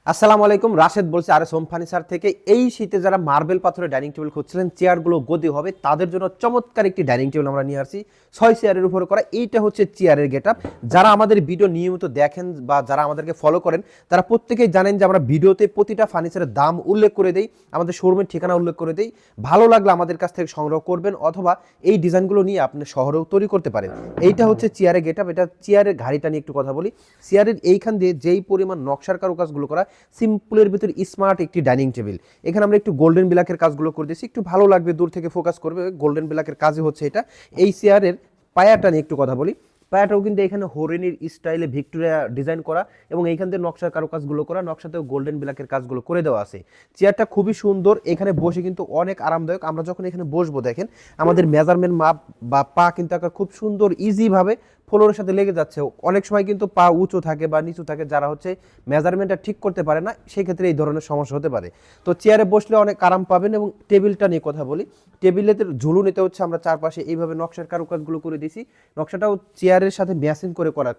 আসসালামু আলাইকুম, রাশেদ বলছি আর এস হোম ফার্নিচার থেকে। এই শীতে যারা মার্বেল পাথরের ডাইনিং টেবিল খুঁজছিলেন, চেয়ারগুলো গদি হবে, তাদের জন্য চমৎকার একটি ডাইনিং টেবিল আমরা নিয়ে আসছি 6 চেয়ারের উপরে করা। এইটা হচ্ছে চেয়ারের গেটআপ। যারা আমাদের ভিডিও নিয়মিত দেখেন বা যারা আমাদেরকে ফলো করেন, তারা প্রত্যেকেই জানেন যে আমরা ভিডিওতে প্রতিটা ফার্নিচারের দাম উল্লেখ করে দেই, আমাদের শোরুমের ঠিকানা উল্লেখ করে দেই। ভালো লাগলে আমাদের কাছ থেকে সংগ্রহ করবেন, অথবা এই ডিজাইনগুলো নিয়ে আপনি শহরেও তৈরি করতে পারেন। এইটা হচ্ছে চেয়ারের গেটআপ। এটা চেয়ারের ঘাড়িটা নিয়ে একটু কথা বলি। চেয়ারের এইখান দিয়ে যেই পরিমাণ নকশার কারুকাজগুলো করা, সিম্পলের ভিতর স্মার্ট একটি ডাইনিং টেবিল। এখানে আমরা একটু গোল্ডেন ব্ল্যাকের কাজগুলো করে দিয়েছি, একটু ভালো লাগবে, দূর থেকে ফোকাস করবে। গোল্ডেন ব্ল্যাকের কাজই হচ্ছে এটা। এই চেয়ারের পায়াটা নিয়ে একটু কথা বলি। পায়াটাও কিন্তু এখানে হরিণীর স্টাইলে ভিক্টোরিয়া ডিজাইন করা, এবং এইখান থেকে নকশার কারুকাজগুলো করা, নকশাতেও গোল্ডেন ব্ল্যাকের কাজগুলো করে দেওয়া আছে। চেয়ারটা খুবই সুন্দর, এখানে বসে কিন্তু অনেক আরামদায়ক। আমরা যখন এখানে বসবো, দেখেন আমাদের মেজারমেন্ট মাপ বা পা কিন্তু খুব সুন্দর ইজিভাবে ফ্লোরের সাথে লেগে যাচ্ছে। অনেক সময় কিন্তু পা উঁচু থাকে বা নিচু থাকে, যারা হচ্ছে মেজারমেন্টটা ঠিক করতে পারে না, সেই ক্ষেত্রে এই ধরনের সমস্যা হতে পারে। তো চেয়ারে বসলে অনেক আরাম পাবেন। এবং টেবিলটা নিয়ে কথা বলি। টেবিলের ঝুলুনিতে হচ্ছে আমরা চারপাশে এইভাবে নকশার কারুকাজগুলো করে দিয়েছি। নকশাটাও চেয়ারের সাথে ম্যাচিং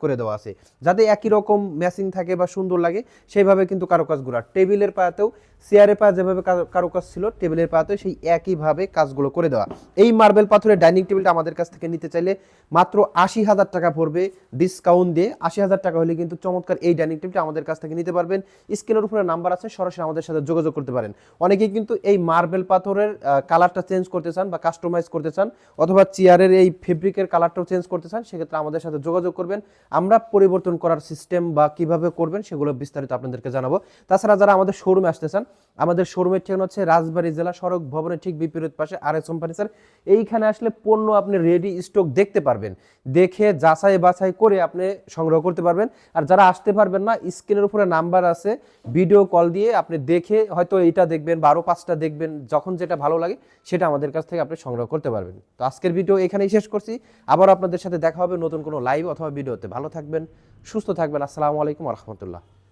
করে দেওয়া আছে, যাতে একই রকম ম্যাচিং থাকে বা সুন্দর লাগে, সেইভাবে কিন্তু কারুকাজগুলো। টেবিলের পায়াতেও চেয়ারের পায়া যেভাবে কারুকাজ ছিল, টেবিলের পায়াতেও সেই একইভাবে কাজগুলো করে দেওয়া। এই মার্বেল পাথরের ডাইনিং টেবিলটা আমাদের কাছ থেকে নিতে চাইলে মাত্র 80,000 টাকা পড়বে ডিসকাউন্ট দিয়ে। 80,000 টাকা হলে কিন্তু চমৎকার এই ডাইনিং টেবিলটা আমাদের কাছ থেকে নিতে পারবেন। স্ক্রিনের উপরে নাম্বার আছে, সরাসরি আমাদের সাথে যোগাযোগ করতে পারেন। অনেকেই কিন্তু এই মার্বেল পাথরের কালারটা চেঞ্জ করতে চান বা কাস্টমাইজ করতে চান, অথবা চেয়ারের এই ফেব্রিকের কালারটাও চেঞ্জ করতে চান, সেক্ষেত্রে আমাদের সাথে যোগাযোগ করবেন। আমরা পরিবর্তন করার সিস্টেম বা কিভাবে করবেন সেগুলো বিস্তারিত আপনাদেরকে জানাবো। তাছাড়া যারা আমাদের শোরুমে আসতে চান, আমাদের শোরুমের ঠিকানা হচ্ছে রাজবাড়ী জেলা সড়ক ভবনের ঠিক বিপরীত পাশে আর এস হোম ফার্নিচার। এইখানে আসলে পণ্য আপনি রেডি স্টক দেখতে পারবেন, দেখে যাচাই বাছাই করে আপনি সংগ্রহ করতে পারবেন। আর যারা আসতে পারবেন না, স্ক্রিনের উপরে নাম্বার আছে, ভিডিও কল দিয়ে আপনি দেখে হয়তো এইটা দেখবেন বা আরও 5টা দেখবেন, যখন যেটা ভালো লাগে সেটা আমাদের কাছ থেকে আপনি সংগ্রহ করতে পারবেন। তো আজকের ভিডিও এখানেই শেষ করছি। আবার আপনাদের সাথে দেখা হবে নতুন কোনো লাইভ অথবা ভিডিওতে। ভালো থাকবেন, সুস্থ থাকবেন। আসসালামু আলাইকুম ওয়া রাহমাতুল্লাহ।